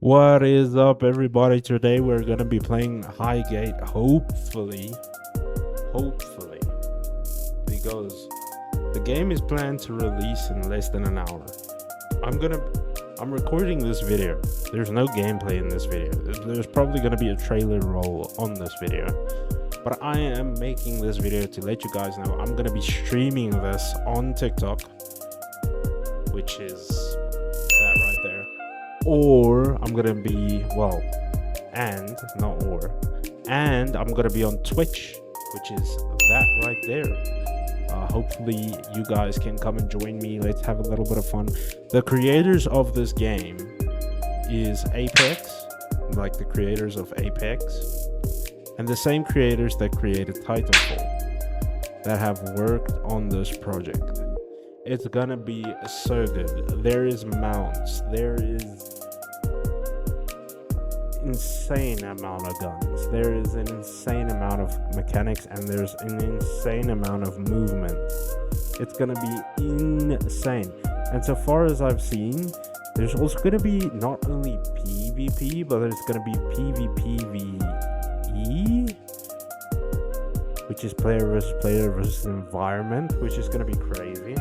What is up, everybody? Today we're gonna be playing Highgate, hopefully, because the game is planned to release in less than an hour. I'm recording this video. There's no gameplay in this video. There's probably gonna be a trailer roll on this video, but I am making this video to let you guys know I'm gonna be streaming this on TikTok, which is that right there. Or I'm gonna be and I'm gonna be on Twitch, which is that right there. Hopefully you guys can come and join me. Let's have a little bit of fun. The creators of this game is Apex, like the creators of Apex, and the same creators that created Titanfall that have worked on this project. It's gonna be so good. There is mounts, there is insane amount of guns, there is an insane amount of mechanics, and there's an insane amount of movement. It's gonna be insane. And so far as I've seen, there's also gonna be not only PvP, but there's gonna be PvPvE, which is player versus environment, which is gonna be crazy.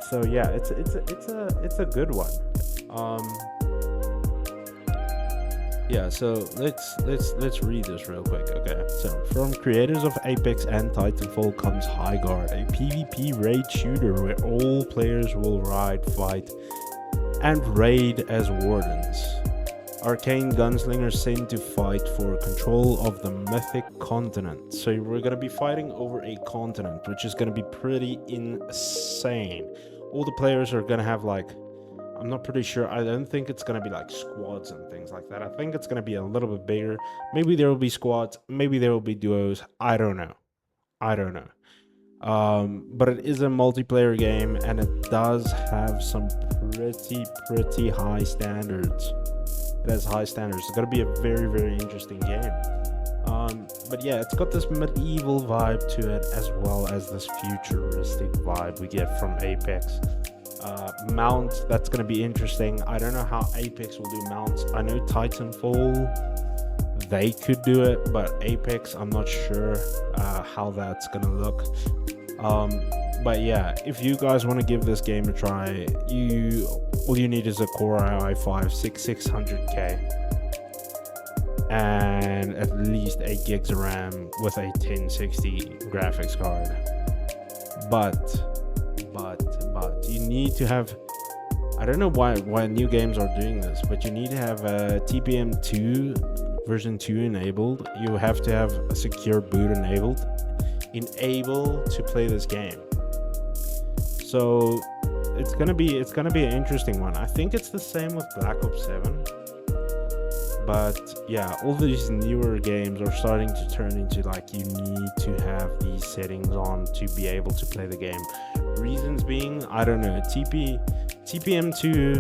So yeah, it's a good one. Yeah, so let's read this real quick. Okay, so from creators of Apex and Titanfall comes Highgaurd, a PvP raid shooter where all players will ride, fight, and raid as wardens. Arcane gunslingers sent to fight for control of the mythic continent. So we're going to be fighting over a continent, which is going to be pretty insane. All the players are going to have, like, I'm not pretty sure. I don't think it's going to be like squads and things like that. I think it's going to be a little bit bigger. Maybe there will be squads. Maybe there will be duos. I don't know. But it is a multiplayer game, and it does have some pretty high standards. It has high standards. It's going to be a very interesting game. But yeah, it's got this medieval vibe to it, as well as this futuristic vibe we get from Apex. Mounts, that's going to be interesting. I don't know how Apex will do mounts. I know Titanfall, they could do it, but Apex, I'm not sure how that's going to look. But yeah, if you guys want to give this game a try, all you need is a Core i5 6600K and at least 8 gigs of RAM with a 1060 graphics card. But you need to have, I don't know why new games are doing this, but you need to have a TPM2 version 2 enabled. You have to have a secure boot enabled to play this game. So it's gonna be an interesting one. I think it's the same with Black Ops 7. But yeah, all these newer games are starting to turn into, like, you need to have these settings on to be able to play the game. Reasons being, I don't know, TPM2,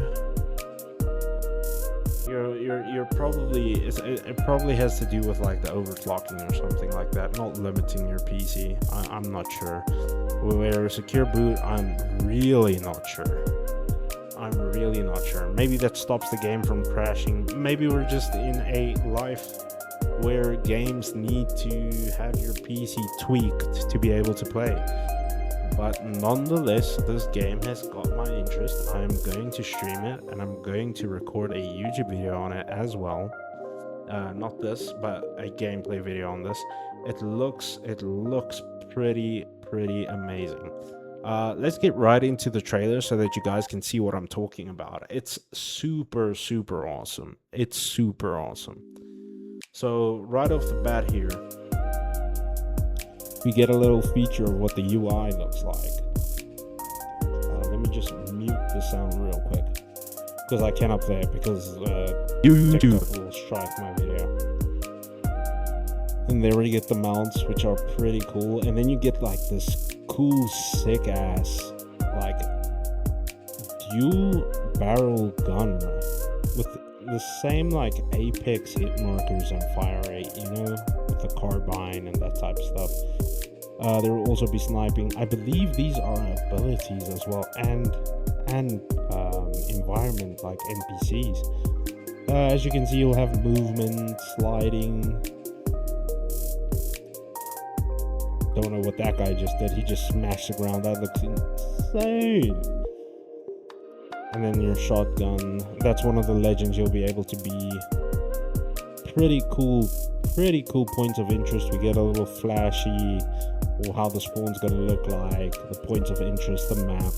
you're probably, it probably has to do with like the overclocking or something like that, not limiting your PC. I'm not sure. Where secure boot, I'm really not sure. Maybe that stops the game from crashing. Maybe we're just in a life where games need to have your PC tweaked to be able to play. But nonetheless, this game has got my interest. I'm going to stream it, and I'm going to record a YouTube video on it as well. Not this, but a gameplay video on this. It looks pretty amazing. Let's get right into the trailer so that you guys can see what I'm talking about. It's super awesome. It's super awesome. So right off the bat here, we get a little feature of what the UI looks like. Let me just mute the sound real quick, because I cannot play it because YouTube will strike my video. And there we get the mounts, which are pretty cool. And then you get like this cool, sick ass, like, dual barrel gun with the same like Apex hit markers and fire rate, you know, with the carbine and that type of stuff. There will also be sniping. I believe these are abilities as well, and environment like NPCs. As you can see, you'll have movement, sliding. Don't know what that guy just did. He just smashed the ground. That looks insane. And then your shotgun. That's one of the legends you'll be able to be. Pretty cool points of interest. We get a little flashy, or how the spawn's gonna look like, the points of interest, the map.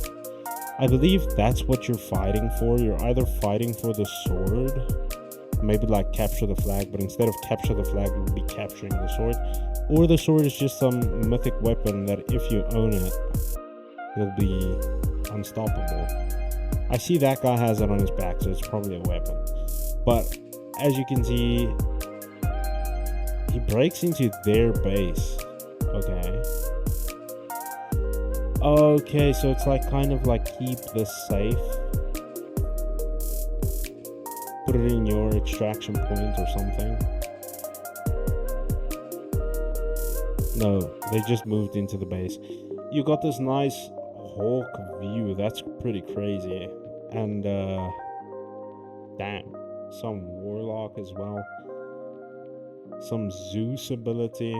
I believe that's what you're fighting for. You're either fighting for the sword, maybe like capture the flag, but instead of capture the flag, you'll be capturing the sword. Or the sword is just some mythic weapon that if you own it, you'll be unstoppable. I see that guy has it on his back, so it's probably a weapon. But as you can see, he breaks into their base. Okay, so it's like kind of like keep this safe. Put it in your extraction point or something. No, they just moved into the base. You got this nice hawk view. That's pretty crazy. And damn, some warlock as well. Some Zeus ability.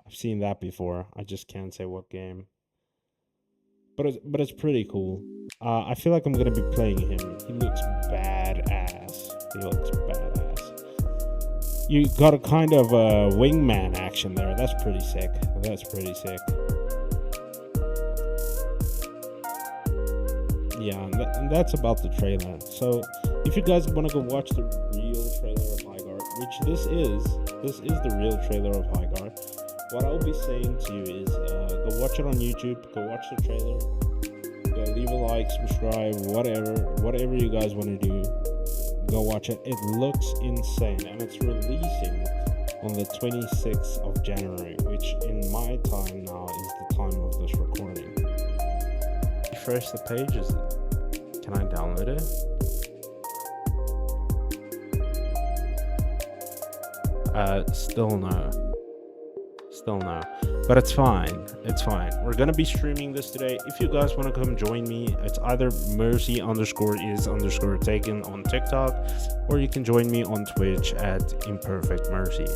I've seen that before. I just can't say what game. But it's pretty cool. I feel like I'm gonna be playing him. He looks badass. You got a kind of wingman action there. That's pretty sick. Yeah, and that's about the trailer. So if you guys want to go watch the real trailer of Highgaurd, which this is the real trailer of Highgaurd, what I'll be saying to you is go watch it on YouTube, go watch the trailer, go leave a like, subscribe, whatever you guys want to do, go watch it. It looks insane, and it's releasing on the 26th of January, which in my time now is the time of this recording. Refresh the page. Can I download it? Still no, but it's fine. We're gonna be streaming this today. If you guys want to come join me, it's either mercy_is_taken on TikTok, or you can join me on Twitch at Imperfect Mercy.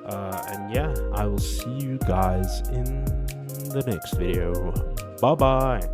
And yeah, I will see you guys in the next video. Bye bye.